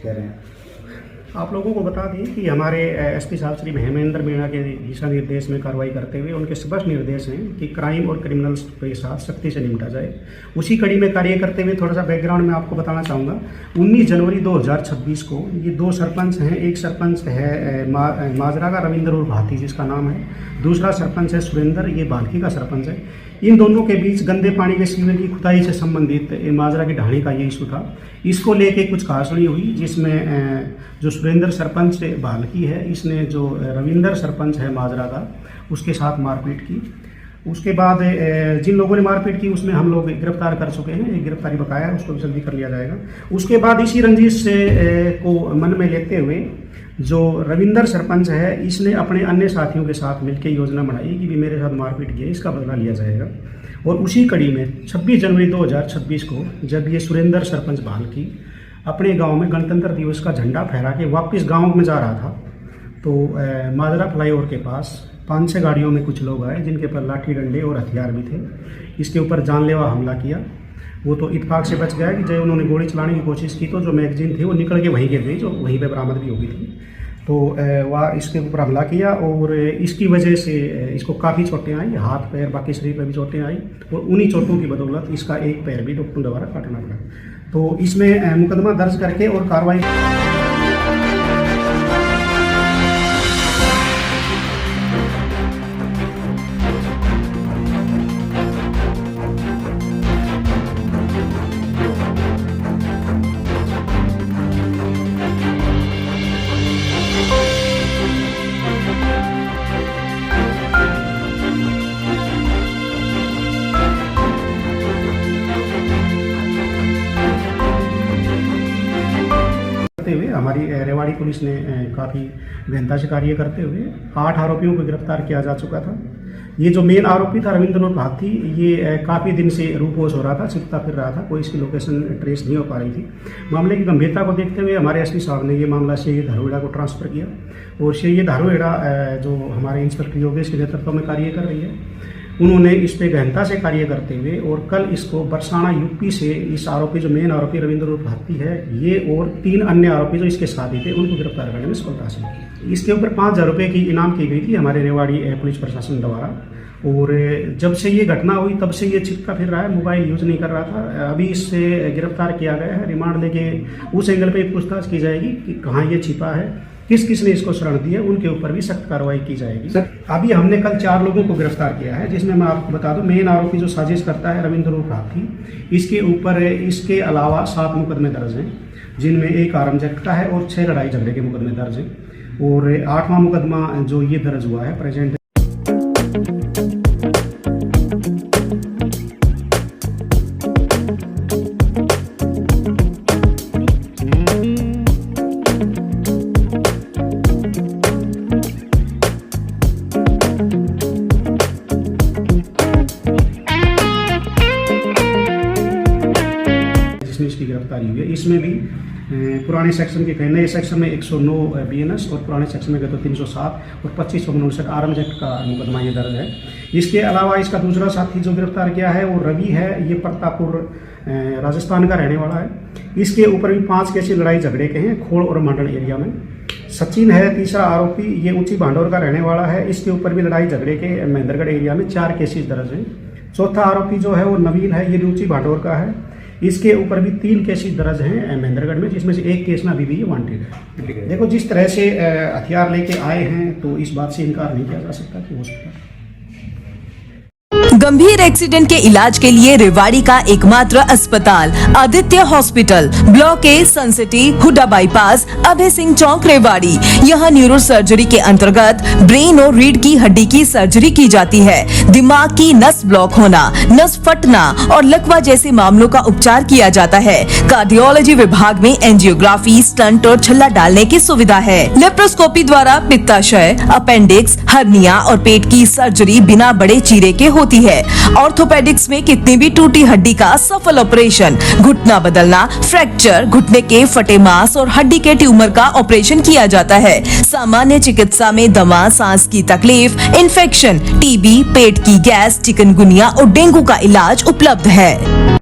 कह रहे हैं। आप लोगों को बता दें कि हमारे एसपी साहब श्री हेमेंद्र मीणा के दिशा निर्देश में कार्रवाई करते हुए उनके स्पष्ट निर्देश हैं कि क्राइम और क्रिमिनल्स के साथ सख्ती से निपटा जाए। उसी कड़ी में कार्य करते हुए थोड़ा सा बैकग्राउंड में आपको बताना चाहूँगा। 19 जनवरी 2026 को ये दो सरपंच हैं। एक सरपंच है माजरा का रविंद्र उर्फ हाथी जिसका नाम है, दूसरा सरपंच है सुरेंद्र, ये बाल्की का सरपंच है। इन दोनों के बीच गंदे पानी के सीवर की खुदाई से संबंधित माजरा की ढाणी का ये इशू था। इसको लेके कुछ कहासुनी हुई जिसमें जो सुरेंद्र सरपंच बाल्की है, इसने जो रविंद्र सरपंच है माजरा का, उसके साथ मारपीट की। उसके बाद जिन लोगों ने मारपीट की उसमें हम लोग गिरफ्तार कर चुके हैं, एक गिरफ्तारी बकाया है, उसको भी जल्दी कर लिया जाएगा। उसके बाद इसी रंजिश को मन में लेते हुए जो रविंद्र सरपंच है, इसने अपने अन्य साथियों के साथ मिलकर योजना बनाई कि भी मेरे साथ मारपीट किया, इसका बदला लिया जाएगा। और उसी कड़ी में 26 जनवरी 2026 को जब ये सुरेंद्र सरपंच बाल्की अपने गांव में गणतंत्र दिवस का झंडा फहरा के वापस गांव में जा रहा था, तो माजरा फ्लाईओवर के पास 5-6 गाड़ियों में कुछ लोग आए जिनके पर लाठी डंडे और हथियार भी थे। इसके ऊपर जानलेवा हमला किया। वो तो इत्तेफाक से बच गया कि जब उन्होंने गोली चलाने की कोशिश की तो जो मैगजीन थी वो निकल के वहीं गिर गई, जो वहीं पे बरामद भी हो गई थी। तो वह इसके ऊपर हमला किया और इसकी वजह से इसको काफ़ी चोटें आई, हाथ पैर बाकी शरीर पर भी चोटें आई। और उन्हीं चोटों की बदौलत इसका एक पैर भी डॉक्टर द्वारा काटना पड़ा। तो इसमें मुकदमा दर्ज करके और कार्रवाई हुए हमारी रेवाड़ी पुलिस ने काफ़ी गहनता से कार्य करते हुए 8 आरोपियों को गिरफ्तार किया जा चुका था। ये जो मेन आरोपी था रविंद्र उर्फ हाथी, ये काफ़ी दिन से रूपोश हो रहा था, छिपता फिर रहा था, कोई इसकी लोकेशन ट्रेस नहीं हो पा रही थी। मामले की गंभीरता को देखते हुए हमारे एसपी साहब ने ये मामला शेर धारुएड़ा को ट्रांसफ़र किया और शेर धारुएड़ा जो हमारे इंस्पेक्टर योगेश के नेतृत्व में कार्य कर रही है, उन्होंने इस पर गहनता से कार्य करते हुए और कल इसको बरसाना यूपी से इस आरोपी जो मेन आरोपी रविंद्र उर्फ हाथी है, ये और 3 अन्य आरोपी जो इसके साथ ही थे, उनको गिरफ्तार करने में सफलता हासिल की। इसके ऊपर 5,000 रुपये की इनाम की गई थी हमारे रेवाड़ी पुलिस प्रशासन द्वारा। और जब से ये घटना हुई तब से ये छिपता फिर रहा है, मोबाइल यूज नहीं कर रहा था। अभी इससे गिरफ्तार किया गया है, रिमांड लेके उस एंगल पे पूछताछ की जाएगी कि कहाँ ये छिपा है, किस किस ने इसको शरण दी है, उनके ऊपर भी सख्त कार्रवाई की जाएगी। सर अभी हमने कल 4 लोगों को गिरफ्तार किया है, जिसमें मैं आपको बता दूं मेन आरोपी जो साजिश करता है रविंद्र उर्फ हाथी, इसके ऊपर इसके अलावा 7 मुकदमे दर्ज हैं, जिनमें एक आर्म्स एक्ट का है और 6 लड़ाई झगड़े के मुकदमे दर्ज हैं। और 8वां मुकदमा जो ये दर्ज हुआ है प्रेजेंट इसकी गिरफ्तारी हुई है। इसमें भी पुराने सेक्शन के नए सेक्शन में 109 BNS और पुराने सेक्शन में गए तो 307 और 2559 आर्म्स एक्ट का मुकदमा ये दर्ज है। इसके अलावा इसका दूसरा साथी जो गिरफ्तार किया है वो रवि है, ये प्रतापपुर राजस्थान का रहने वाला है। इसके ऊपर भी 5 केस लड़ाई झगड़े के हैं खोड़ और मंडल एरिया में। सचिन है तीसरा आरोपी, ये ऊंची भांडोर का रहने वाला है, इसके ऊपर भी लड़ाई झगड़े के महेंद्रगढ़ एरिया में 4 केसेस दर्ज हैं। चौथा आरोपी जो है वो नवीन है, ये भी ऊंची भांडोर का है, इसके ऊपर भी 3 केसेस दर्ज हैं महेंद्रगढ़ में, जिसमें से एक केस में अभी भी ये वांटेड है। देखो जिस तरह से हथियार लेके आए हैं तो इस बात से इनकार नहीं किया जा सकता कि हो सकता है। गंभीर एक्सीडेंट के इलाज के लिए रेवाड़ी का एकमात्र अस्पताल Aditya Hospital, Block A, Sun City, Huda Bypass, Abhay Singh Chowk, Rewari. यहाँ न्यूरो सर्जरी के अंतर्गत ब्रेन और रीढ़ की हड्डी की सर्जरी की जाती है। दिमाग की नस ब्लॉक होना, नस फटना और लकवा जैसे मामलों का उपचार किया जाता है। कार्डियोलॉजी विभाग में एंजियोग्राफी, स्टंट और छल्ला डालने की सुविधा है। लेप्रोस्कोपी द्वारा पित्ताशय, अपेंडिक्स, हर्निया और पेट की सर्जरी बिना बड़े चीरे के होती है। ऑर्थोपेडिक्स में कितनी भी टूटी हड्डी का सफल ऑपरेशन, घुटना बदलना, फ्रैक्चर, घुटने के फटे मांस और हड्डी के ट्यूमर का ऑपरेशन किया जाता है। सामान्य चिकित्सा में दमा, सांस की तकलीफ, इन्फेक्शन, टीबी, पेट की गैस, चिकनगुनिया और डेंगू का इलाज उपलब्ध है।